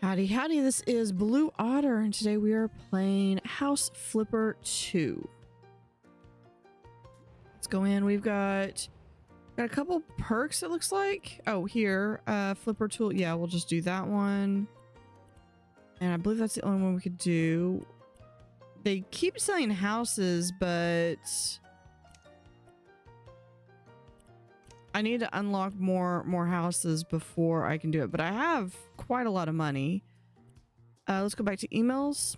Howdy, howdy, this is Blue Otter, and today we are playing House Flipper 2. Let's go in. We've got a couple perks, it looks like. Oh, here, Flipper tool. Yeah, we'll just do that one. And I believe that's the only one we could do. They keep selling houses, but I need to unlock more houses before I can do it, but I have quite a lot of money. Let's go back to emails.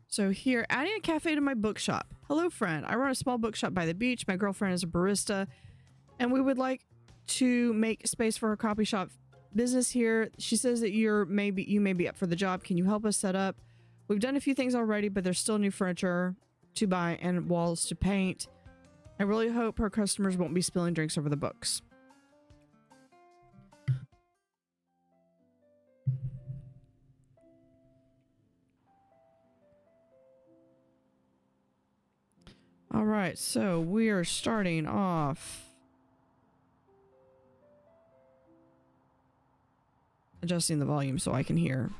So here, adding a cafe to my bookshop. Hello, friend. I run a small bookshop by the beach. My girlfriend is a barista, and we would like to make space for her coffee shop business here. She says that you may be up for the job. Can you help us set up? We've done a few things already, but there's still new furniture to buy and walls to paint. I really hope her customers won't be spilling drinks over the books. All right, so we are starting off adjusting the volume so I can hear.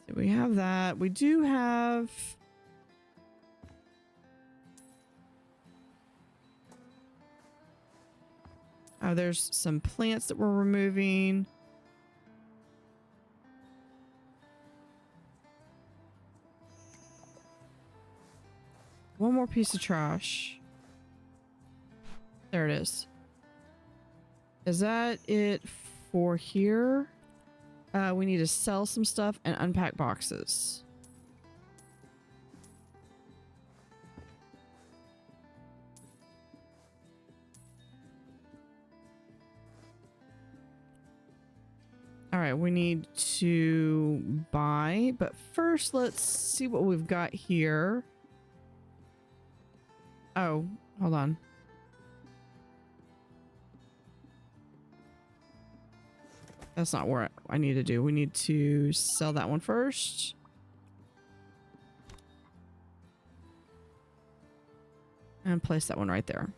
So we have that. We do have there's some plants that we're removing. One more piece of trash. There it is. Is that it for here? We need to sell some stuff and unpack boxes. All right, we need to buy, but first let's see what we've got here. Oh, hold on. That's not what I need to do. We need to sell that one first. And place that one right there.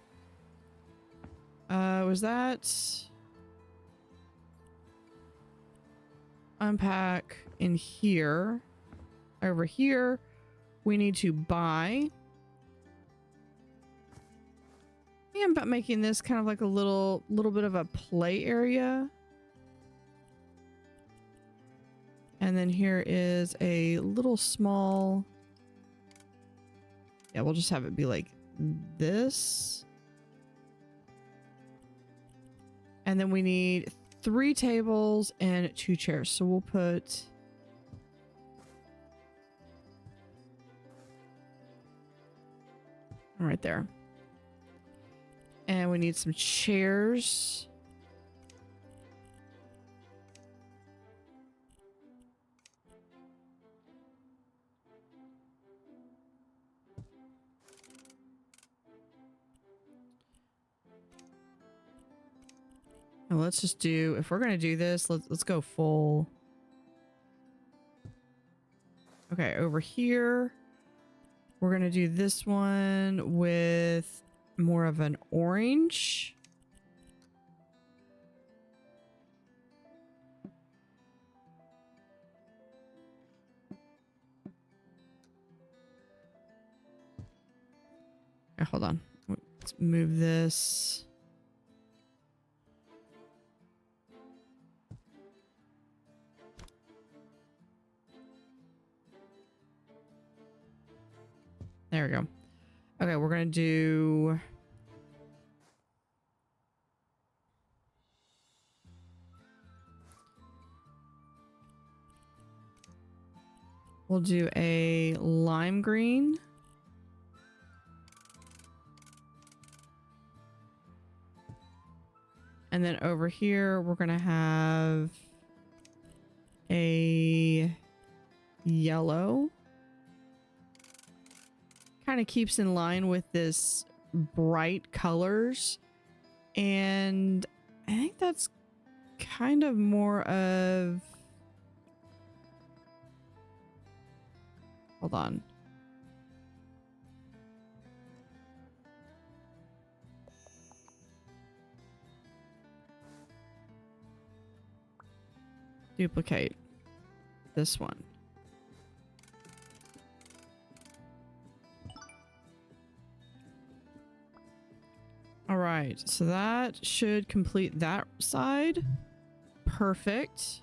Was that... Unpack in here. Over here, we need to buy. I'm about making this kind of like a little bit of a play area. And then here is a little small... Yeah, we'll just have it be like this. And then we need 3 tables and 2 chairs. So we'll put... right there. And we need some chairs. And let's just do, if we're going to do this, let's go full. Okay, over here, we're going to do this one with more of an orange. Okay, hold on. Let's move this. There we go. Okay, we're going to do... We'll do a lime green. And then over here, we're going to have a yellow. Kind of keeps in line with this bright colors. And I think that's kind of more of... Hold on. Duplicate this one. All right, so that should complete that side. Perfect.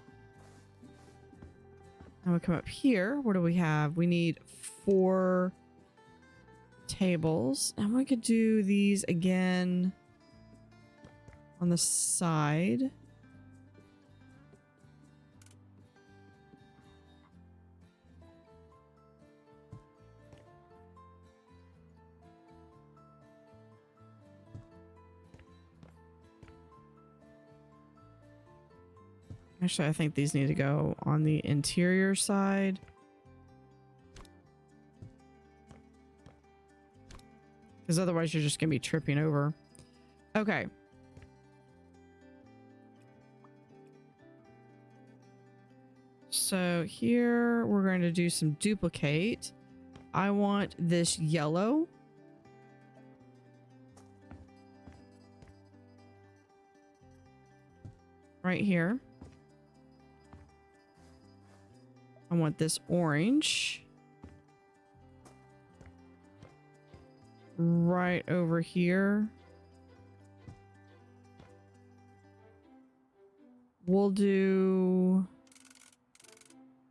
Now we come up here. What do we have? We need 4 tables. And we could do these again on the side. Actually, I think these need to go on the interior side. Because otherwise you're just going to be tripping over. Okay. So here we're going to do some duplicate. I want this yellow. Right here. I want this orange right over here. We'll do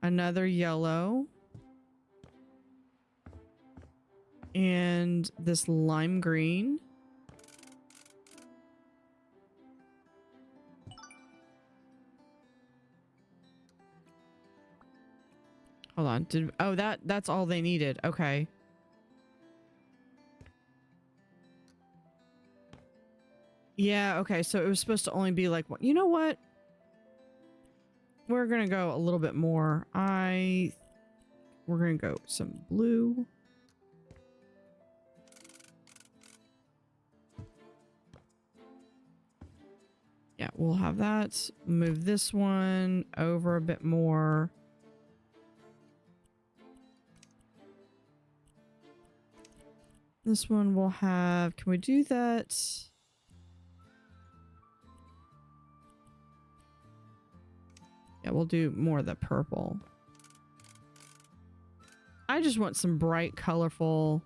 another yellow and this lime green. Hold on. Oh, that's all they needed. Okay. Yeah, okay. So it was supposed to only be like one. You know what? We're going to go a little bit more. We're going to go some blue. Yeah, we'll have that. Move this one over a bit more. This one will have... Can we do that? Yeah, we'll do more of the purple. I just want some bright, colorful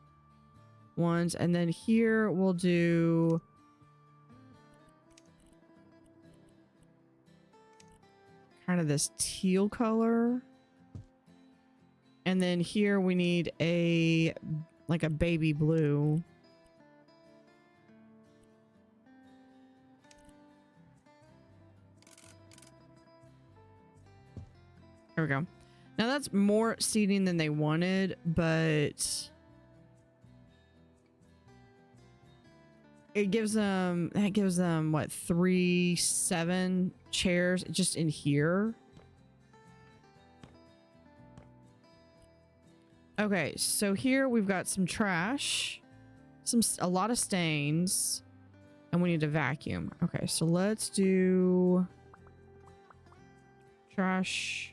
ones. And then here we'll do... kind of this teal color. And then here we need a... like a baby blue. There we go. Now that's more seating than they wanted, but it gives them, that gives them what, 7 chairs just in here. Okay, so here we've got some trash, a lot of stains, and we need to vacuum. Okay, so let's do trash.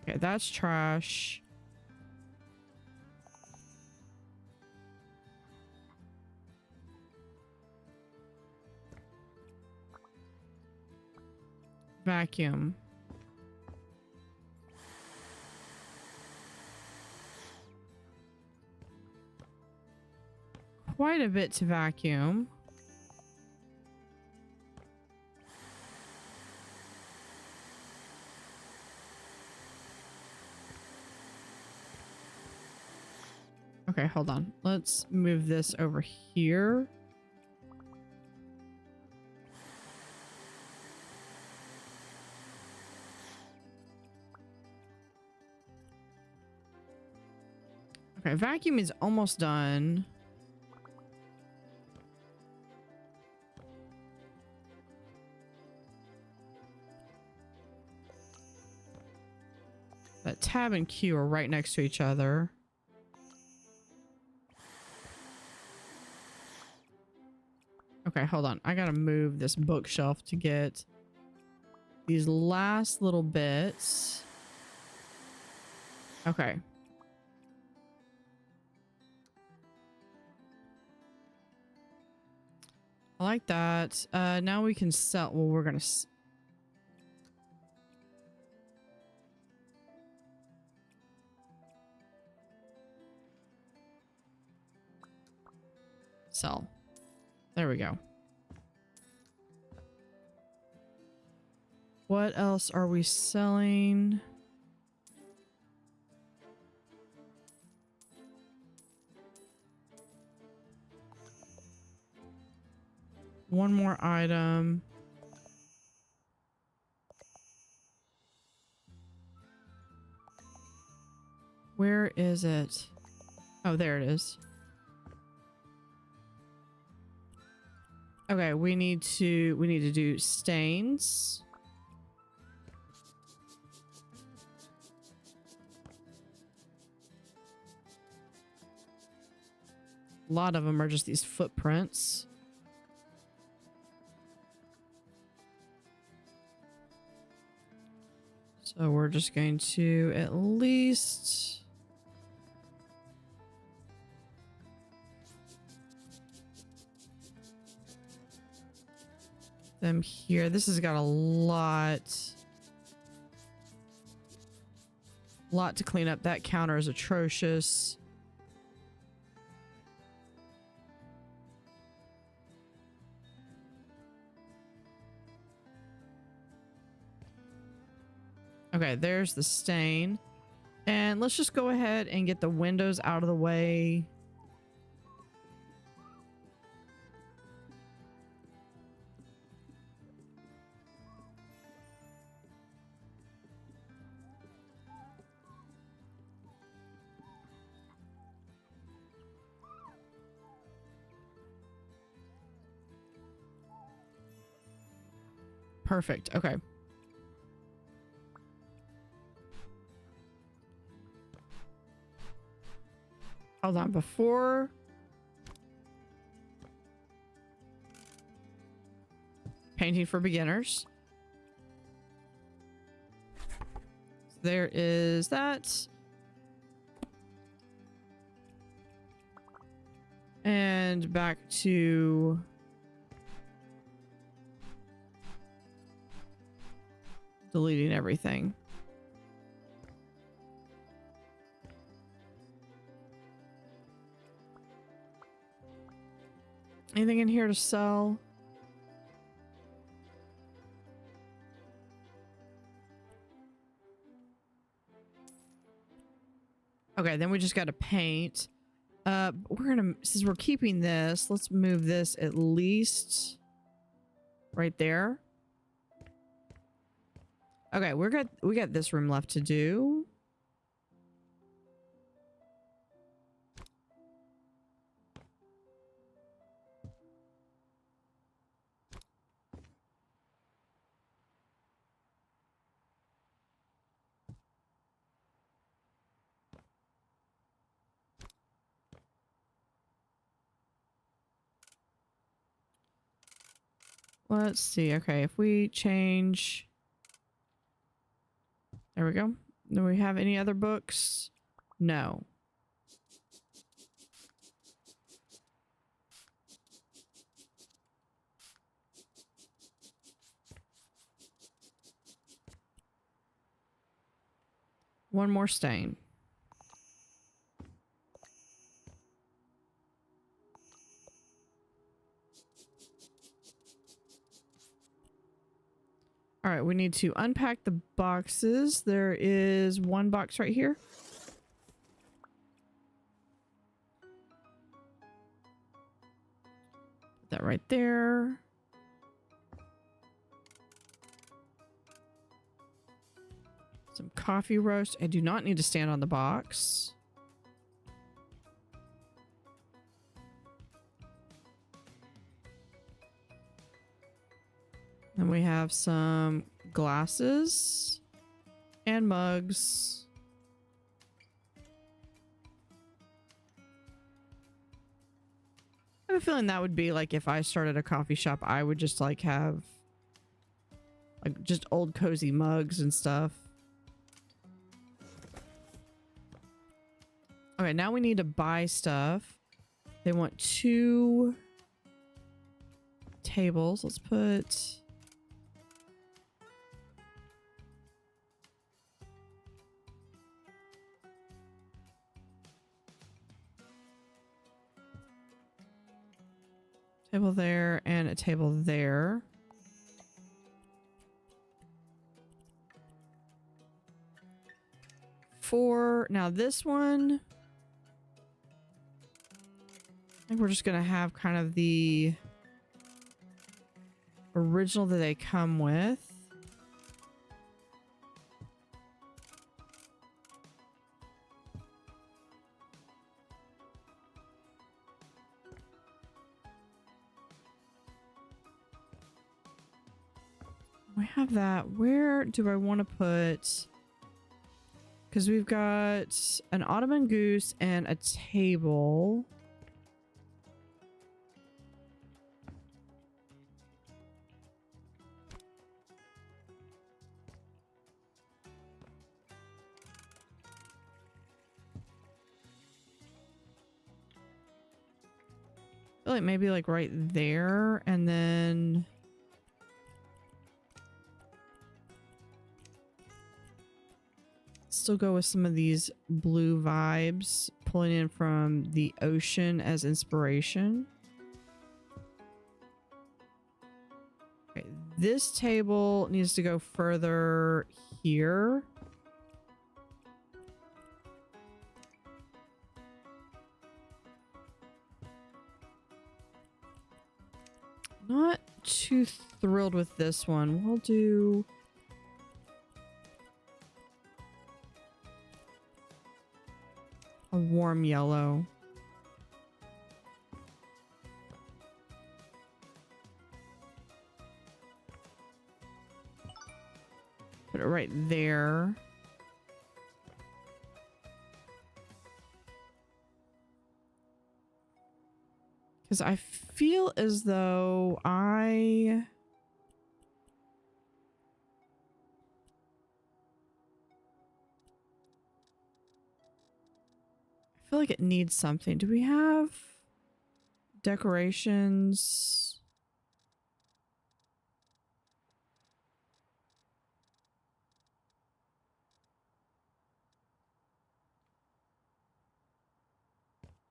Okay, that's trash. Vacuum. Quite a bit to vacuum. Okay, hold on. Let's move this over here. Okay, vacuum is almost done. But tab and Q are right next to each other. Okay, hold on. I gotta move this bookshelf to get these last little bits. Okay. I like that. Now we can sell. Well, we're gonna. Sell. There we go. What else are we selling? One more item. Where is it? Oh, there it is. Okay, we need to do stains. A lot of them are just these footprints. So we're just going to at least them here. This has got a lot to clean up. That counter is atrocious. Okay, there's the stain. And let's just go ahead and get the windows out of the way. Perfect. Okay. Hold on, before painting for beginners. There is that. And back to deleting everything. Anything in here to sell? Okay, then we just got to paint. Since we're keeping this, let's move this at least right there. Okay, we got this room left to do. Let's see. Okay, if we change... There we go. Do we have any other books? No. One more stain. All right, we need to unpack the boxes. There is one box right here. Put that right there. Some coffee roast. I do not need to stand on the box. Then we have some glasses and mugs. I have a a feeling that would be like if I started a coffee shop, I would just like have like just old cozy mugs and stuff. Okay, now we need to buy stuff. They want 2 tables. Let's put... table there and a table there. Now this one, I think we're just gonna have kind of the original that they come with. We have that. Where do I want to put... because we've got an Ottoman goose and a table. I feel like maybe like right there, and then... still go with some of these blue vibes, pulling in from the ocean as inspiration. Okay, this table needs to go further here. Not too thrilled with this one. We'll do... a warm yellow. Put it right there. Because I feel as though I feel like it needs something. Do we have decorations?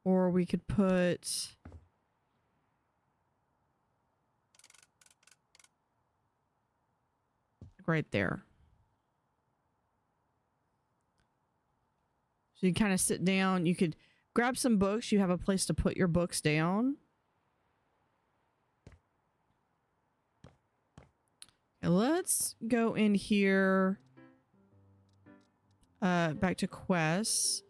Or we could put... right there. So you kind of sit down, you could grab some books, you have a place to put your books down. And let's go in here, back to quests.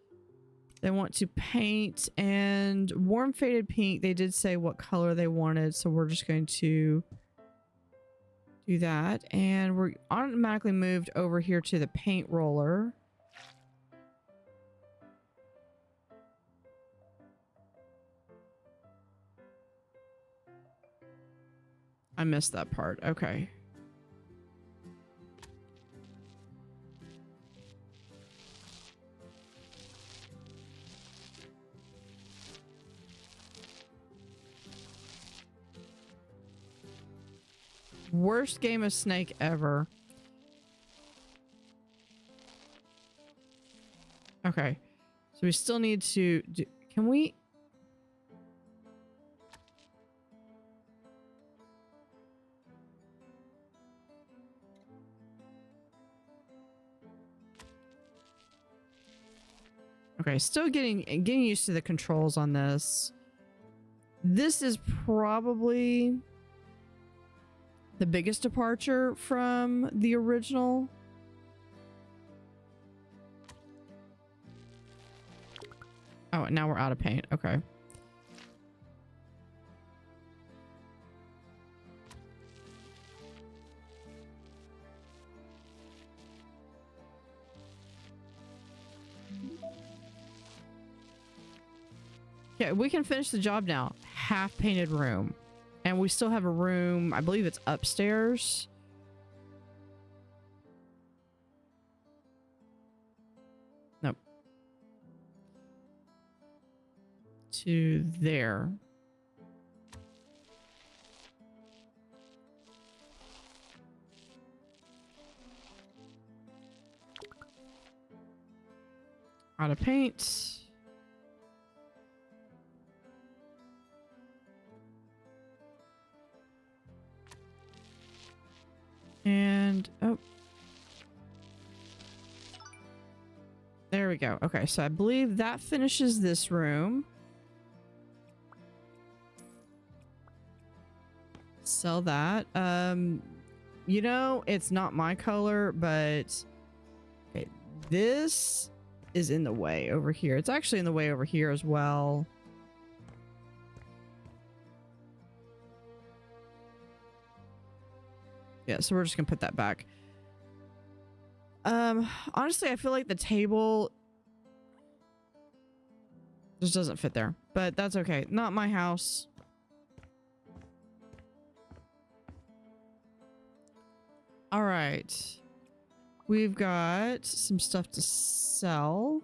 They want to paint, and warm faded pink, they did say what color they wanted, so we're just going to do that. And we're automatically moved over here to the paint roller. I missed that part. Okay. Worst game of Snake ever. Okay. So we still need to do... Can we... Okay, still getting used to the controls on this. This is probably the biggest departure from the original. Oh, and now we're out of paint. Okay. Yeah, we can finish the job now. half painted room. And we still have a room, I believe it's upstairs. Nope. To there. Out of paint. And, oh. There we go. Okay, so I believe that finishes this room. Sell that. You know, it's not my color, but okay, this is in the way over here. It's actually in the way over here as well. Yeah, so we're just gonna put that back. Honestly, I feel like the table just doesn't fit there, but that's okay. Not my house. All right. We've got some stuff to sell.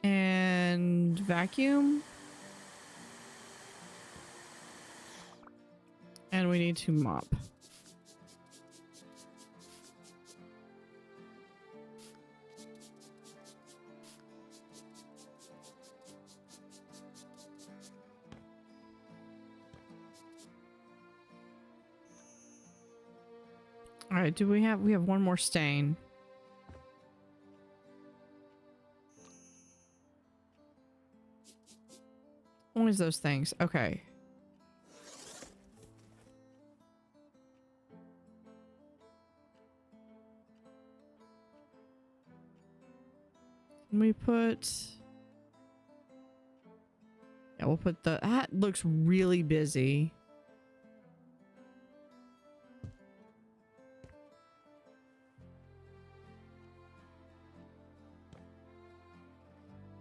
And vacuum. And we need to mop. All right, we have one more stain. Only those things. Okay. Can we put... Yeah, we'll put the... That looks really busy.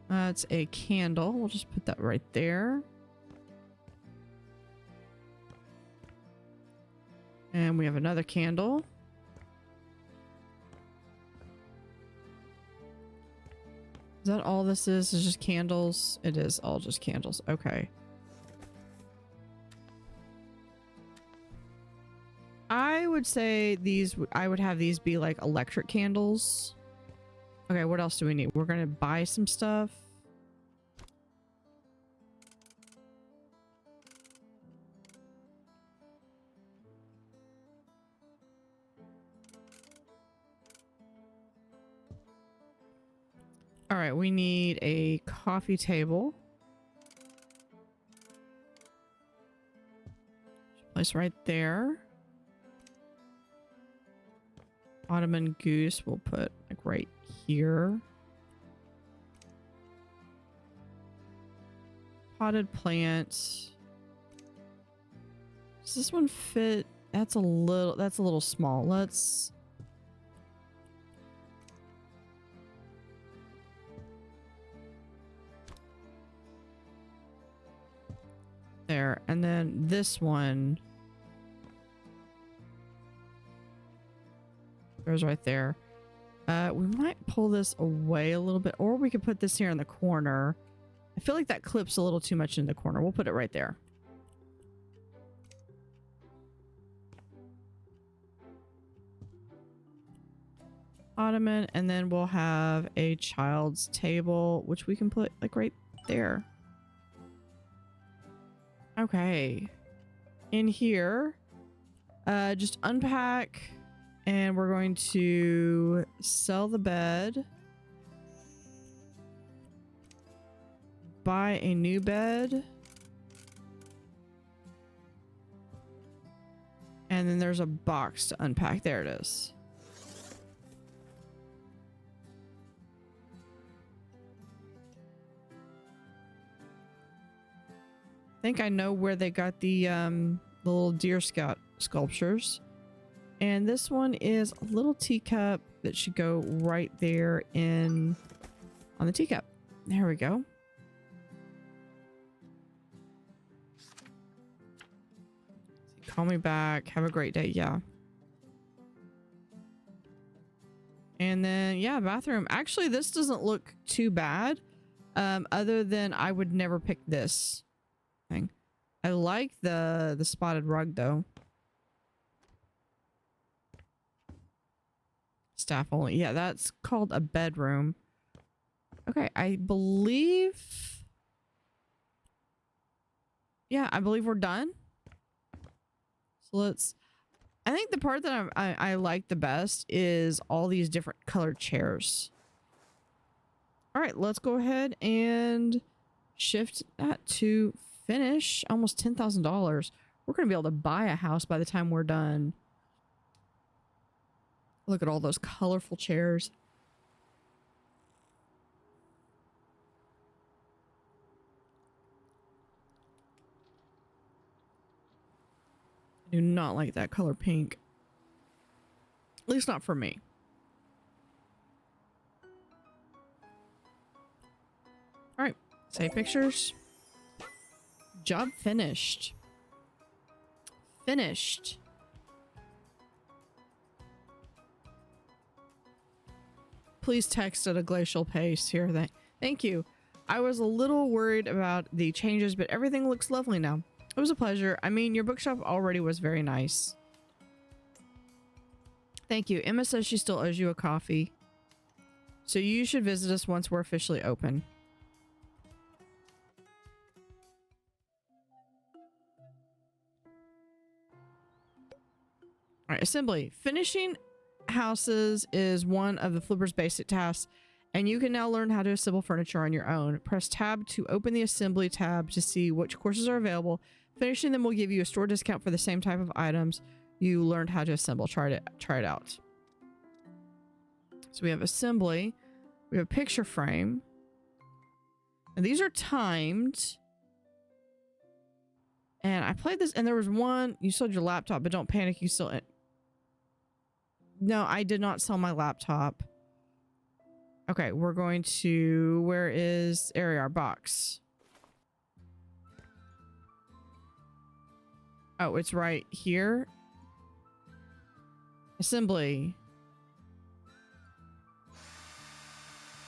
That's a candle. We'll just put that right there. And we have another candle. Is that all this is? Is just candles? It is all just candles. Okay. I would say these, I would have these be like electric candles. Okay, what else do we need? We're gonna buy some stuff. All right, we need a coffee table. Place right there. Ottoman goose we'll put like right here. Potted plant. Does this one fit? That's a little small. Let's... There. And then this one goes right there. We might pull this away a little bit, or we could put this here in the corner. I feel like that clips a little too much in the corner. We'll put it right there. Ottoman, and then we'll have a child's table, which we can put like right there. Okay. In here, just unpack, and we're going to sell the bed. Buy a new bed. And then there's a box to unpack. There it is. I think I know where they got the the little deer scout sculptures. And this one is a little teacup that should go right there on the teacup. There we go. Call me back. Have a great day. Yeah. And then, yeah, bathroom. Actually, this doesn't look too bad. Other than I would never pick this thing. I like the spotted rug though. Staff only. Yeah, that's called a bedroom. Okay, I believe... Yeah, I believe we're done. So let's... I think the part that I like the best is all these different colored chairs. All right, let's go ahead and shift that to finish. Almost $10,000. We're going to be able to buy a house by the time we're done. Look at all those colorful chairs. I do not like that color pink. At least not for me. All right, save pictures. Job finished. Finished. Please text at a glacial pace here. Thank you. I was a little worried about the changes, but everything looks lovely now. It was a pleasure. I mean, your bookshop already was very nice. Thank you. Emma says she still owes you a coffee. So you should visit us once we're officially open. All right, assembly. Finishing houses is one of the Flipper's basic tasks, and you can now learn how to assemble furniture on your own. Press tab to open the assembly tab to see which courses are available. Finishing them will give you a store discount for the same type of items you learned how to assemble. Try it out. So we have assembly. We have a picture frame. And these are timed. And I played this, and there was one. You sold your laptop, but don't panic. You still... No, I did not sell my laptop. Okay, we're going to... Where is our box? Oh, it's right here. Assembly.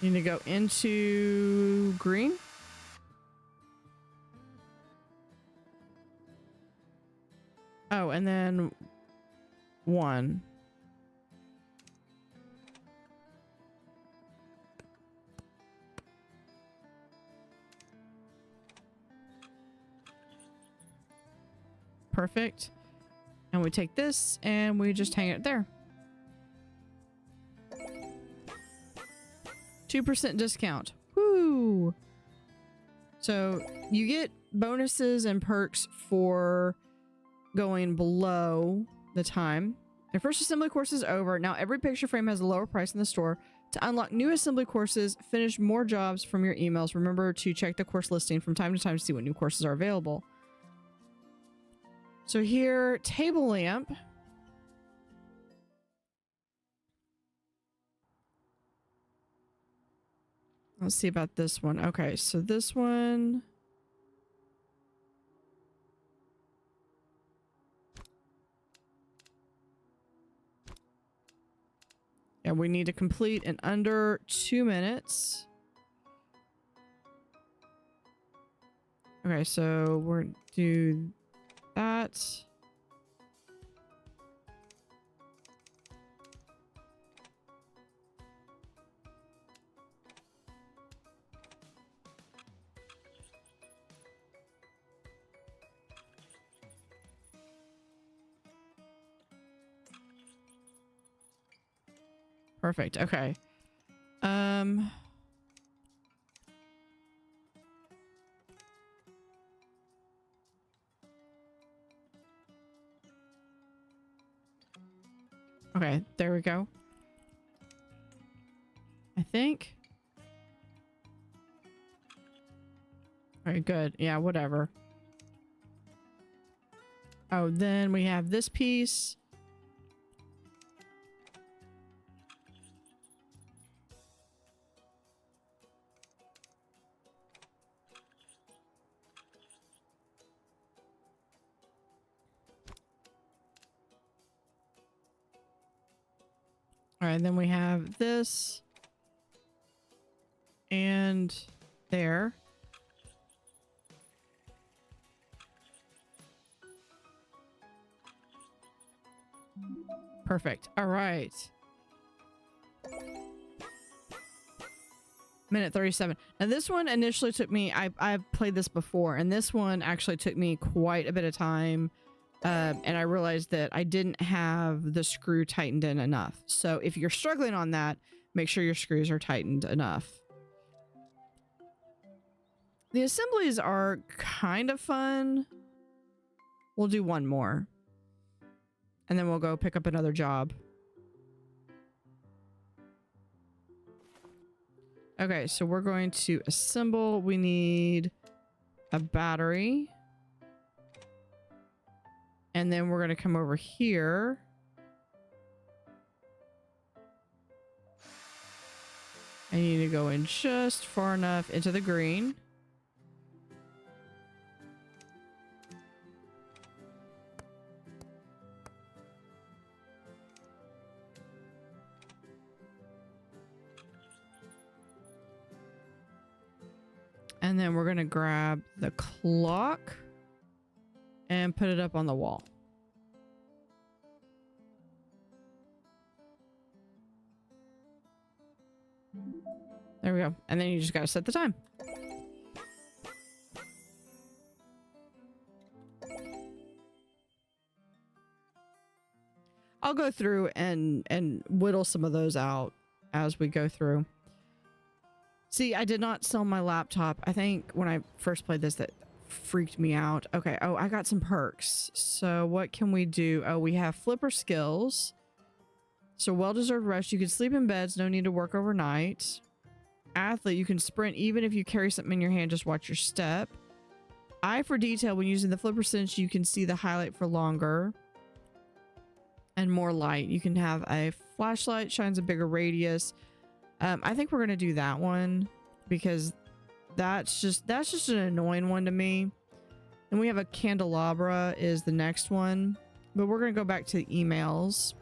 You need to go into green. Oh, and then one. Perfect. And we take this and we just hang it there. 2% discount. Woo! So you get bonuses and perks for going below the time. Your first assembly course is over. Now every picture frame has a lower price in the store. To unlock new assembly courses, finish more jobs from your emails. Remember to check the course listing from time to time to see what new courses are available. So here, table lamp. Let's see about this one. Okay, so this one... Yeah, we need to complete in under 2 minutes. Okay, so we're gonna do that. Perfect. Okay. Okay, there we go. I think. All right, good. Yeah, whatever. Oh, then we have this piece. All right, then we have this and there. Perfect. All right. Minute 37. Now this one initially took me, I've played this before, and this one actually took me quite a bit of time. And I realized that I didn't have the screw tightened in enough. So if you're struggling on that, make sure your screws are tightened enough. The assemblies are kind of fun. We'll do one more. And then we'll go pick up another job. Okay, so we're going to assemble. We need a battery. And then we're going to come over here. I need to go in just far enough into the green. And then we're going to grab the clock and put it up on the wall. There we go. And then you just got to set the time. I'll go through and whittle some of those out as we go through. See, I did not sell my laptop. I think when I first played this, that freaked me out. Okay. Oh, I got some perks. So what can we do? Oh, we have flipper skills. So well-deserved rest. You can sleep in beds. No need to work overnight. Athlete. You can sprint even if you carry something in your hand. Just watch your step. Eye for detail. When using the flipper cinch, you can see the highlight for longer. And more light. You can have a flashlight. Shines a bigger radius. I think we're going to do that one because that's just an annoying one to me. And we have a candelabra is the next one, but we're going to go back to the emails.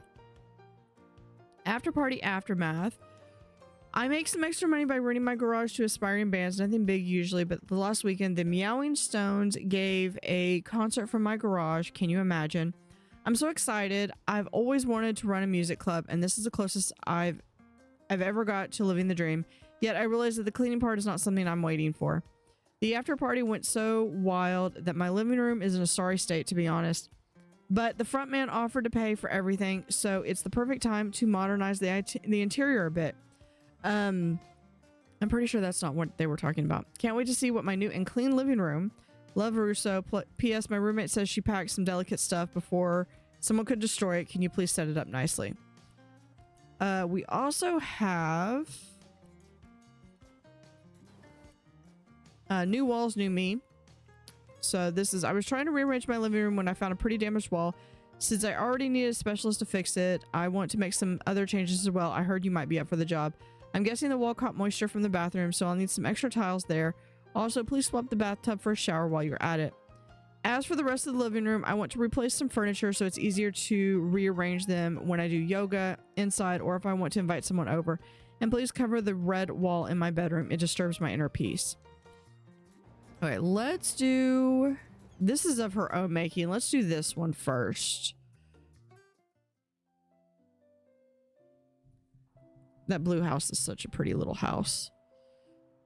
After party aftermath. I make some extra money by renting my garage to aspiring bands. Nothing big usually, but the last weekend, the Meowing Stones gave a concert from my garage. Can you imagine? I'm so excited. I've always wanted to run a music club, and this is the closest I've ever got to living the dream. Yet I realized that the cleaning part is not something I'm waiting for. The after party went so wild that my living room is in a sorry state, to be honest. But the front man offered to pay for everything, so it's the perfect time to modernize the interior a bit. I'm pretty sure that's not what they were talking about. Can't wait to see what my new and clean living room. Love Russo. P.S. My roommate says she packed some delicate stuff before someone could destroy it. Can you please set it up nicely? We also have new walls, new me. So this is, I was trying to rearrange my living room when I found a pretty damaged wall. Since I already needed a specialist to fix it, I want to make some other changes as well. I heard you might be up for the job. I'm guessing the wall caught moisture from the bathroom, so I'll need some extra tiles there. Also, please swap the bathtub for a shower while you're at it. As for the rest of the living room, I want to replace some furniture so it's easier to rearrange them when I do yoga inside or if I want to invite someone over. And please cover the red wall in my bedroom. It disturbs my inner peace. Okay, let's do... This is of her own making. Let's do this one first. That blue house is such a pretty little house.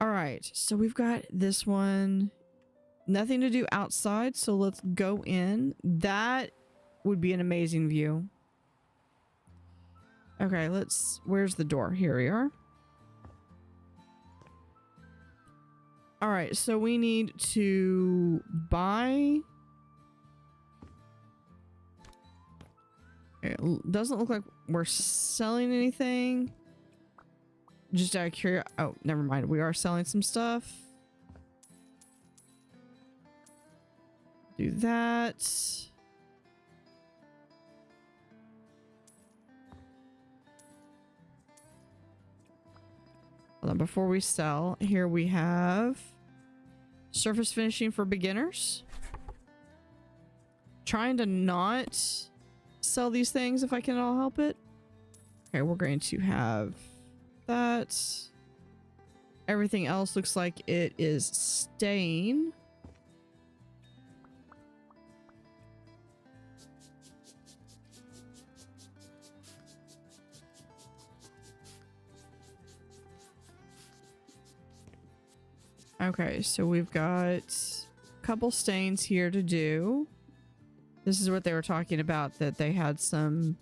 All right, so we've got this one. Nothing to do outside, so let's go in. That would be an amazing view. Okay, let's... Where's the door? Here we are. All right, so we need to buy... It doesn't look like we're selling anything. Just out of curiosity... Oh, never mind. We are selling some stuff. Do that. Hold on, before we sell, here we have surface finishing for beginners. Trying to not sell these things if I can at all help it. Okay, we're going to have that. Everything else looks like it is staying. Okay, so we've got a couple stains here to do. This is what they were talking about, that they had some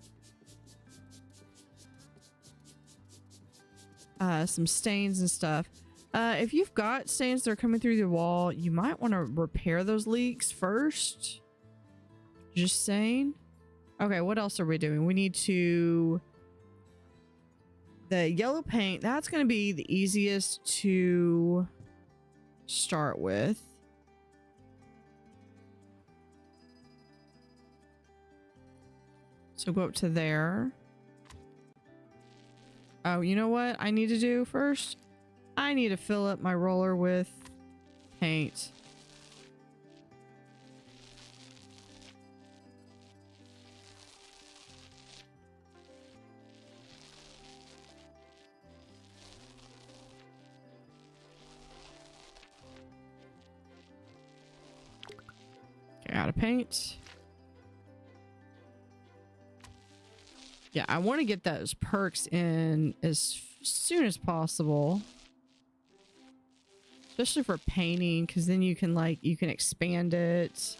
stains and stuff. If you've got stains that are coming through the wall, you might want to repair those leaks first. Just saying. Okay, what else are we doing? We need to... The yellow paint, that's going to be the easiest to start with. So go up to there. Oh, you know what I need to do first? I need to fill up my roller with paint. Okay, out of paint. Yeah, I want to get those perks in as soon as possible. Especially for painting, because then you can expand it.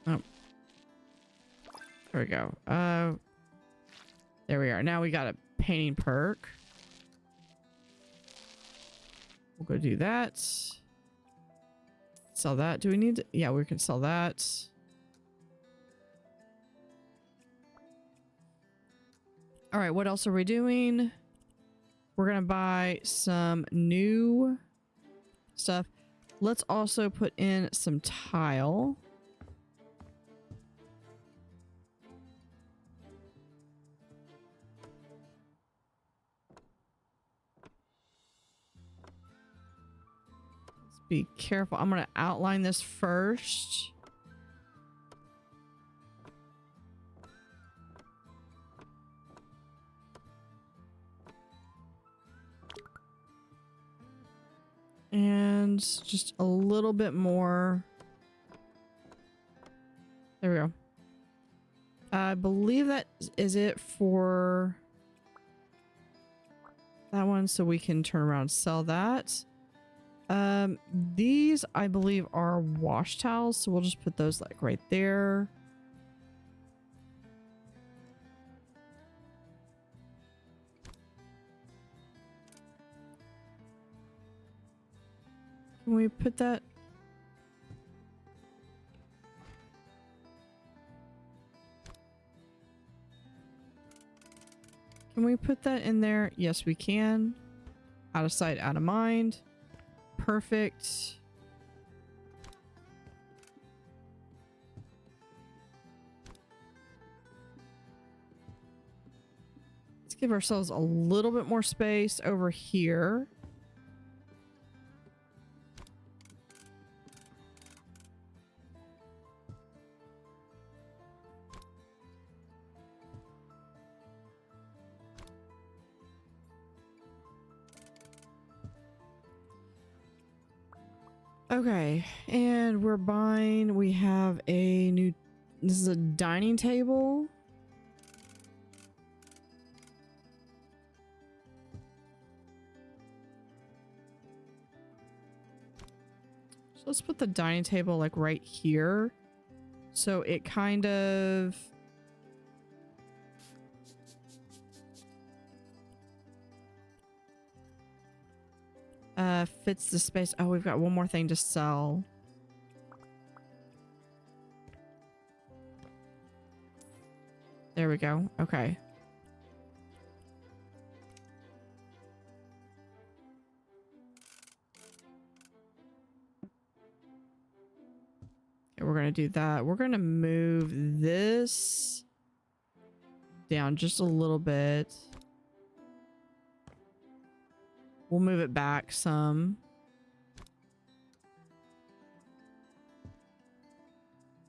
Oh. There we go. There we are. Now we got a painting perk. We'll go do that. Sell that. Do we need to? Yeah, we can sell that. All right, what else are we doing? We're gonna buy some new stuff. Let's also put in some tile. Let's be careful. I'm gonna outline this first. And just a little bit more. There we go. I believe that is it for that one, so we can turn around and sell that. These I believe are wash towels, so we'll just put those like right there. Can we put that? Can we put that in there? Yes, we can. Out of sight, out of mind. Perfect. Let's give ourselves a little bit more space over here. Okay, and we're buying, we have a new, this is a dining table. So let's put the dining table like right here. So it kind of fits the space. Oh, we've got one more thing to sell. There we go. Okay. Okay, Okay, we're gonna do that. We're gonna move this down just a little bit. We'll move it back some.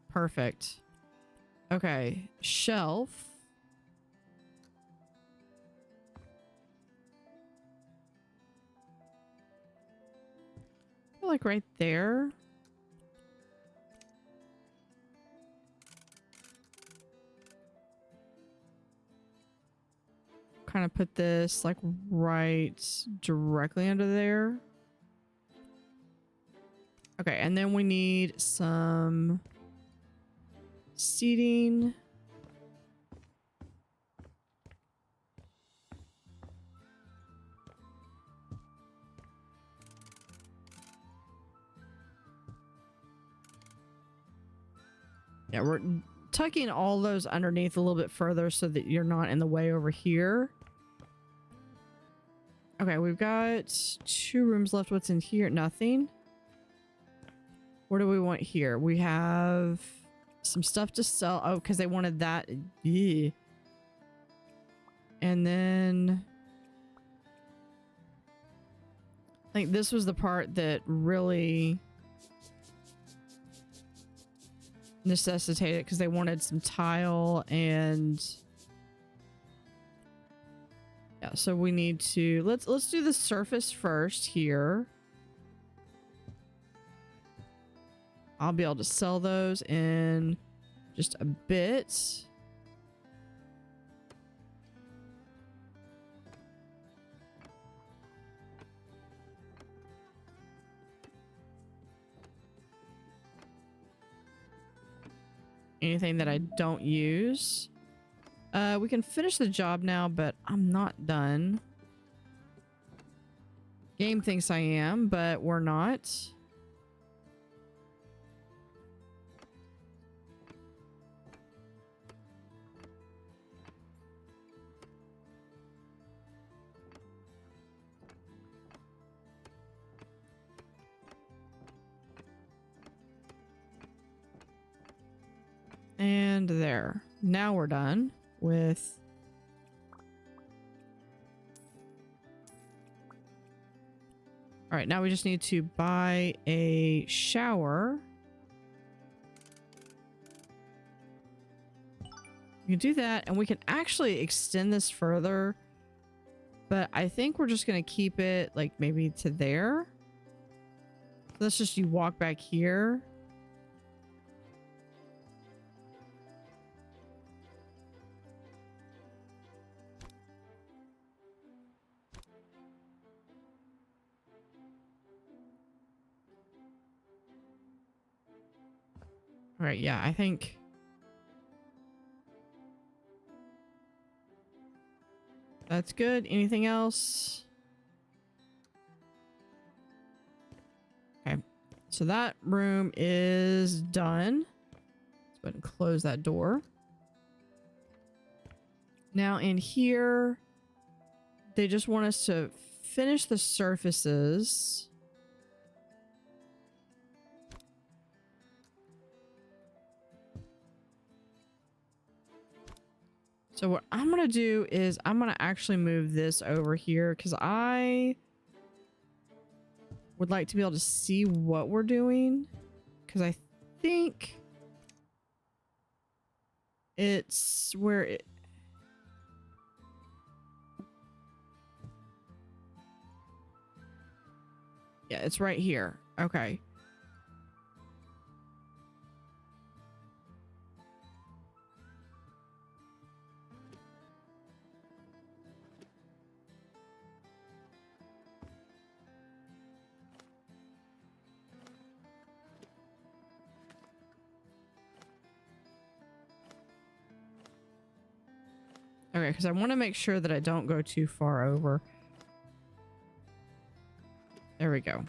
Perfect. Okay, shelf. I feel like right there. Kind of put this like right directly under there. Okay, and then we need some seating. Yeah, we're tucking all those underneath a little bit further so that you're not in the way over here. Okay, we've got 2 rooms left. What's in here? Nothing. What do we want here? We have some stuff to sell. Oh, because they wanted that. Yeah. And then I think this was the part that really necessitated, because they wanted some tile. And yeah, so we need to let's do the surface first here. I'll be able to sell those in just a bit. Anything that I don't use. We can finish the job now, but I'm not done. Game thinks I am, but we're not. And there. Now we're done with... All right, now we just need to buy a shower. We can do that, and we can actually extend this further. But I think we're just going to keep it like maybe to there. So let's just you walk back here. All right, yeah, I think that's good. Anything else? Okay, so that room is done. Let's go ahead and close that door. Now in here, they just want us to finish the surfaces. So what I'm going to do is I'm going to actually move this over here because I would like to be able to see what we're doing, because I think it's where it... Yeah, it's right here. Okay. Okay, because I want to make sure that I don't go too far over. There we go.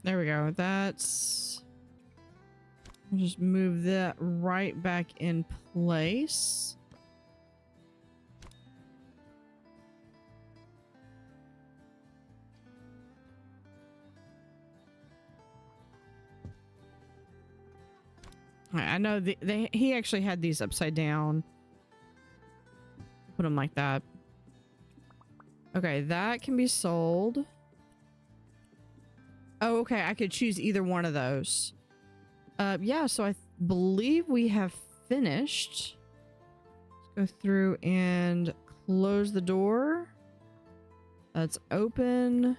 There we go. That's... I'll just move that right back in place. I know he actually had these upside down. Put them like that. Okay, that can be sold. Oh, okay. I could choose either one of those. Yeah, so I believe we have finished. Let's go through and close the door. Let's open.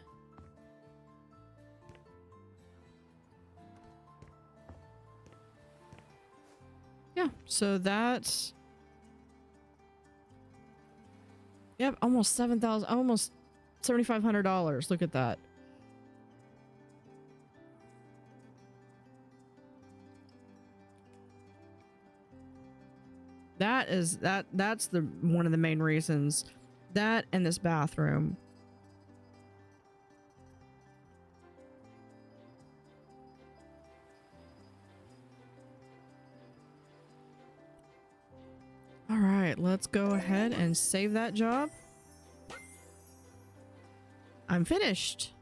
Yeah, so that's... Yep, almost 7,000, almost $7,500. Look at that. That's the one of the main reasons. That and this bathroom. All right, let's go ahead and save that job. I'm finished.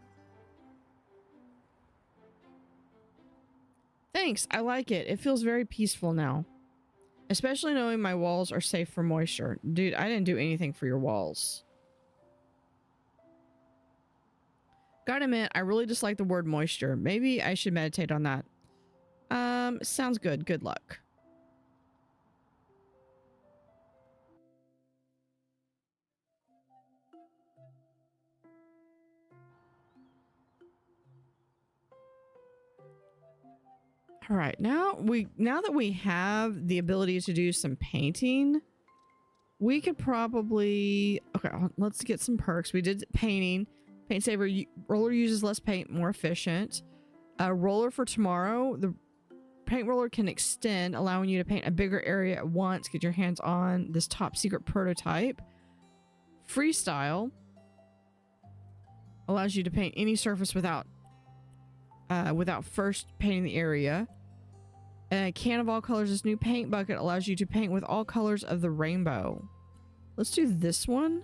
Thanks, I like it. It feels very peaceful now. Especially knowing my walls are safe from moisture. Dude, I didn't do anything for your walls. Gotta admit, I really dislike the word moisture. Maybe I should meditate on that. Sounds good. Good luck. All right, now that we have the ability to do some painting, we could probably... Okay, let's get some perks. We did painting. Paint saver roller uses less paint, more efficient. Roller for tomorrow. The paint roller can extend, allowing you to paint a bigger area at once. Get your hands on this top secret prototype. Freestyle allows you to paint any surface without first painting the area. Can of all colors. This new paint bucket allows you to paint with all colors of the rainbow. Let's do this one.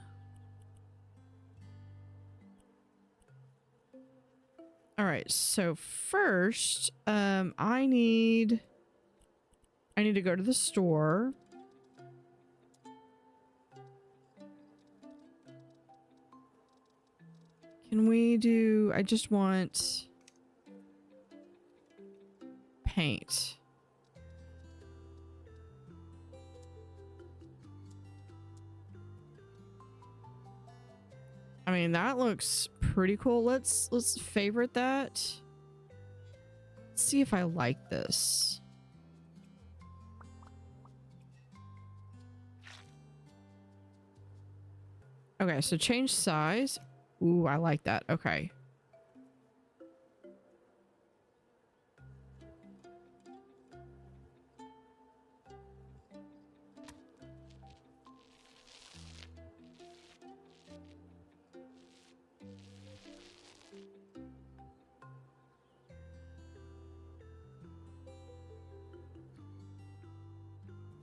All right, so first, I need to go to the store. Can we do... I just want paint. I mean, that looks pretty cool. Let's favorite that. Let's see if I like this. Okay, so change size. Ooh, I like that. Okay.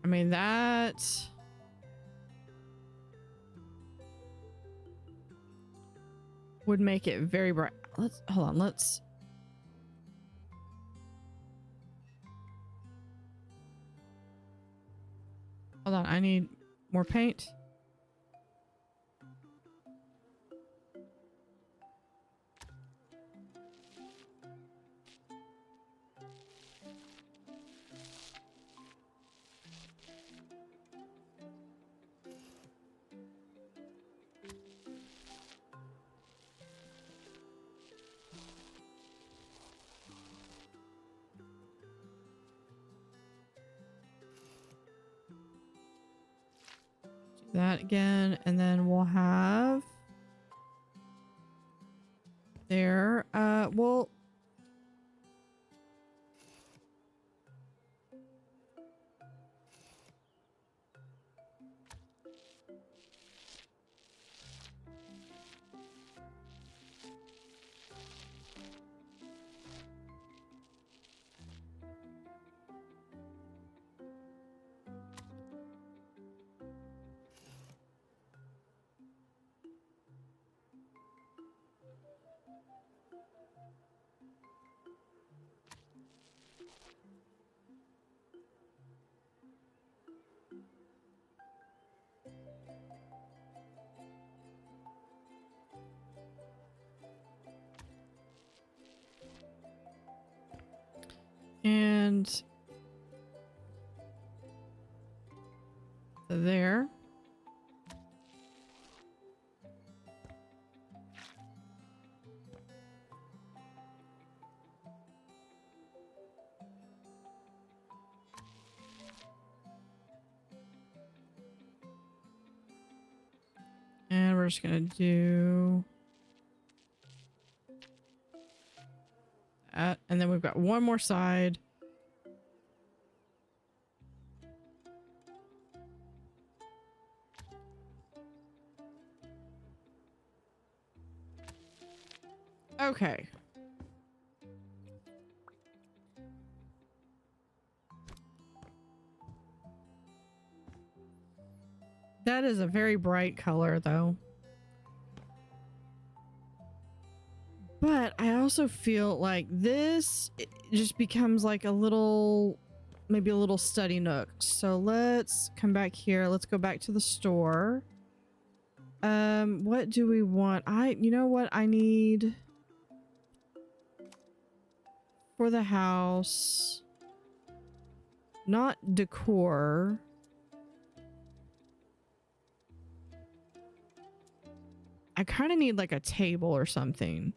I mean, that would make it very bright. Hold on, hold on, I need more paint. That again, and then we'll have there. Well, And there. And we're just gonna do that. And then we've got one more side. Okay. That is a very bright color, though. But I also feel like this it just becomes like a little, maybe a little study nook. So let's come back here. Let's go back to the store. What do we want? You know what I need for the house? Not decor. I kind of need like a table or something.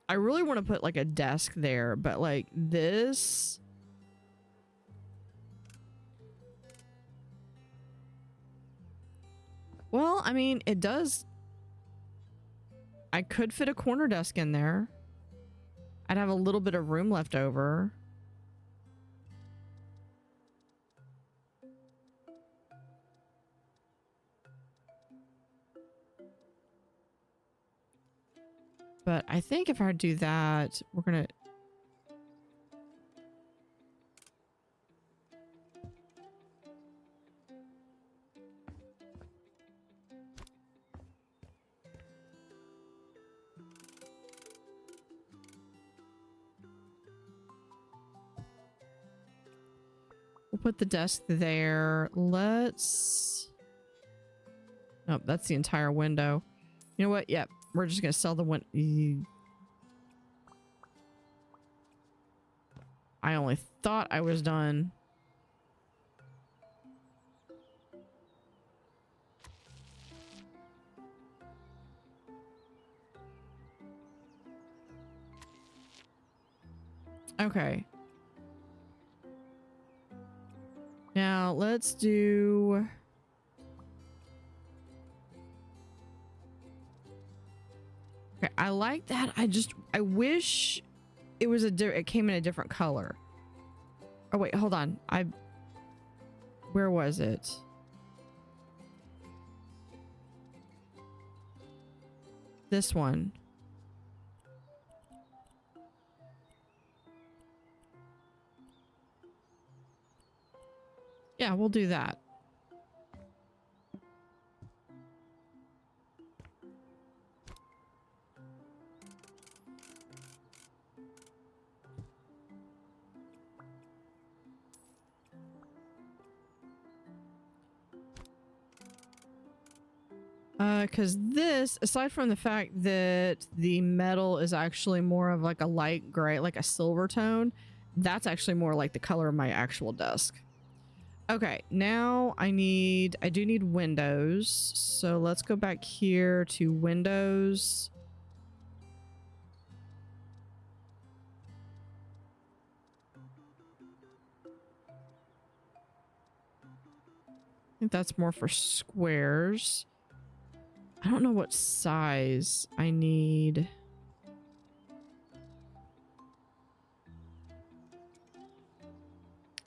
I really want to put like a desk there, but like this. Well, I mean, it does. I could fit a corner desk in there. I'd have a little bit of room left over. But I think if I do that, we're gonna... We'll put the desk there. Let's... Nope, that's the entire window. You know what? Yep. We're just gonna sell the window. I only thought I was done. Okay. Now let's do... Okay, I like that. I wish it was it came in a different color. Oh wait, hold on. Where was it? This one. Yeah, we'll do that. Because this, aside from the fact that the metal is actually more of like a light gray, like a silver tone, that's actually more like the color of my actual desk. Okay, now I do need windows. So let's go back here to windows. I think that's more for squares. I don't know what size I need.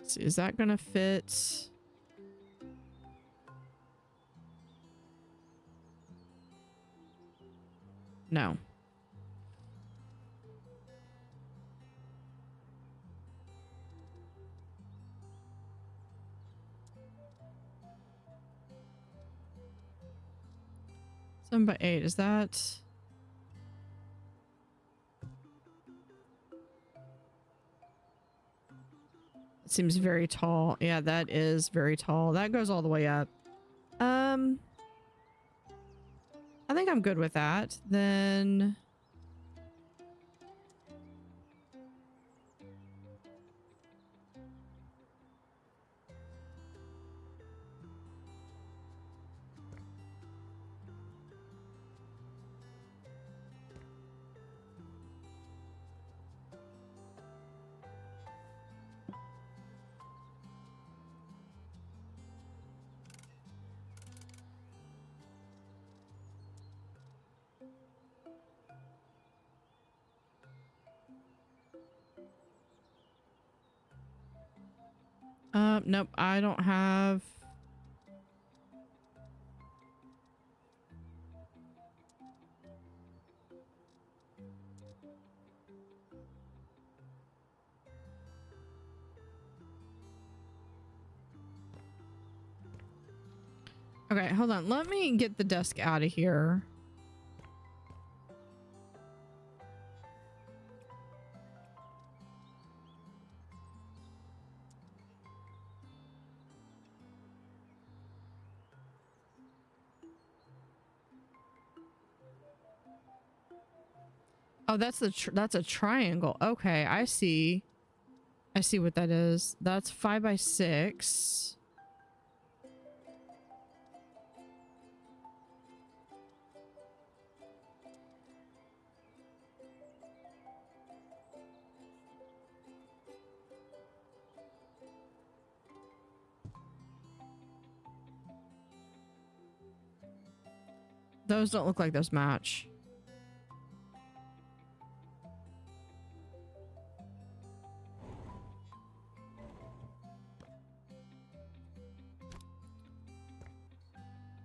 Let's see, is that gonna fit? No. Seven by 8, is that? It seems very tall. Yeah, that is very tall. That goes all the way up. I think I'm good with that. Then Nope, I don't have. Okay, hold on. Let me get the desk out of here. Oh, that's a triangle. Okay, I see. I see what that is. That's 5 by 6. Those don't look like those match.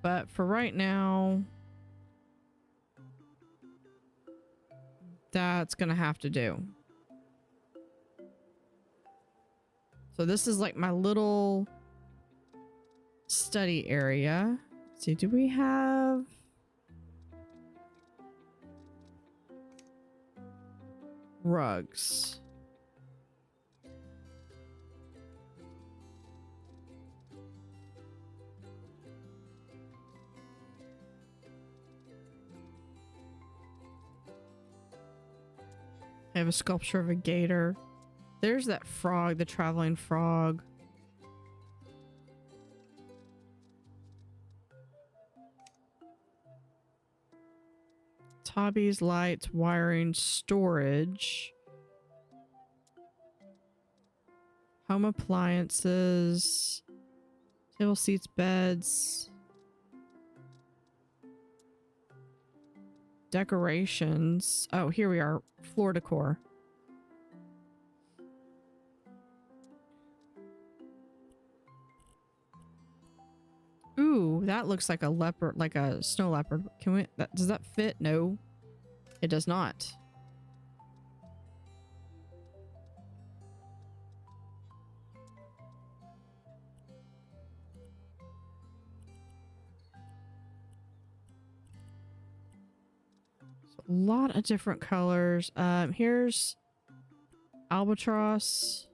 But for right now, that's gonna have to do. So this is like my little study area. Let's see, do we have... rugs? I have a sculpture of a gator. There's that frog, the traveling frog. Hobbies, lights, wiring, storage. Home appliances. Table, seats, beds. Decorations. Oh, here we are. Floor decor. Ooh, that looks like a leopard, like a snow leopard. Can we, does that fit? No, it does not. So a lot of different colors. Here's albatross.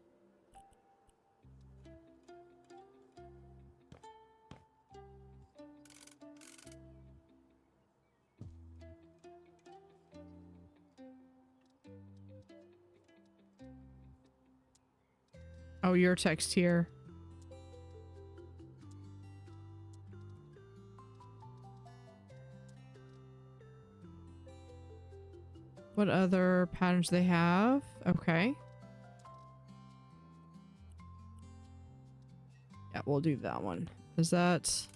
Oh, your text here. What other patterns they have? Okay. Yeah, we'll do that one. Is that...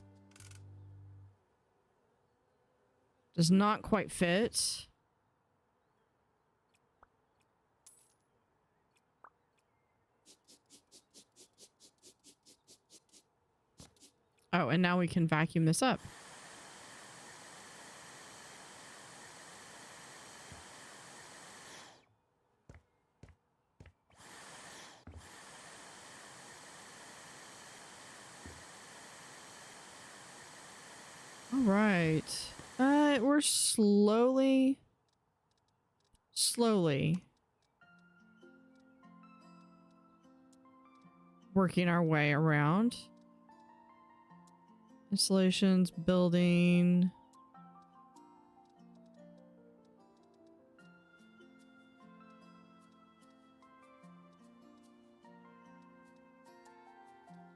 does not quite fit. Oh, and now we can vacuum this up. All right. We're slowly working our way around. Installations, building.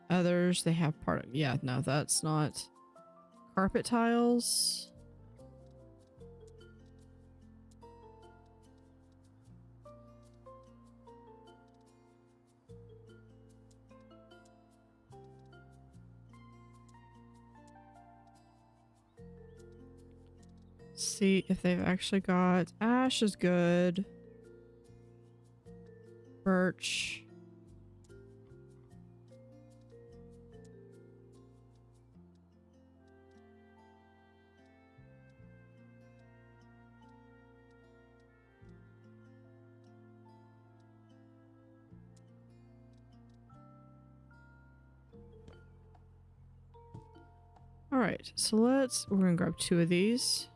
Others, they have part of, yeah, no, that's not. Carpet tiles. See if they've actually got ash is good. Birch. All right, so we're gonna grab 2 of these.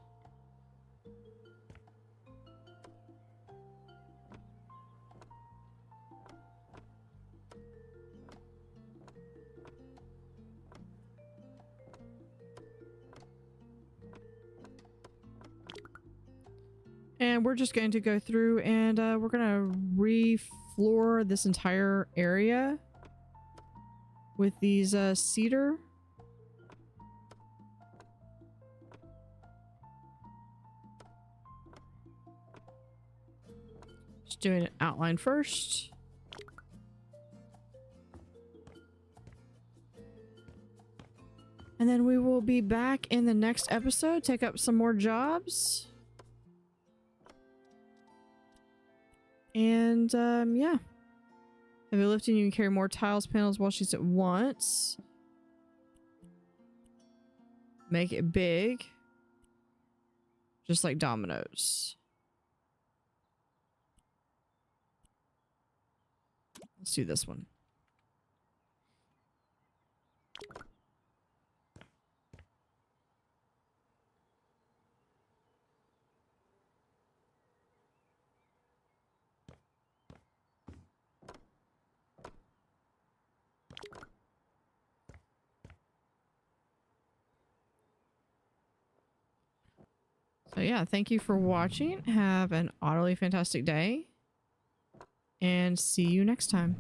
And we're just going to go through and we're going to re-floor this entire area with these cedar. Just doing an outline first. And then we will be back in the next episode, take up some more jobs. And yeah, heavy lifting, you can carry more tiles, panels, wall sheets at once. Make it big, just like dominoes. Let's do this one. So yeah, thank you for watching. Have an utterly fantastic day. And see you next time.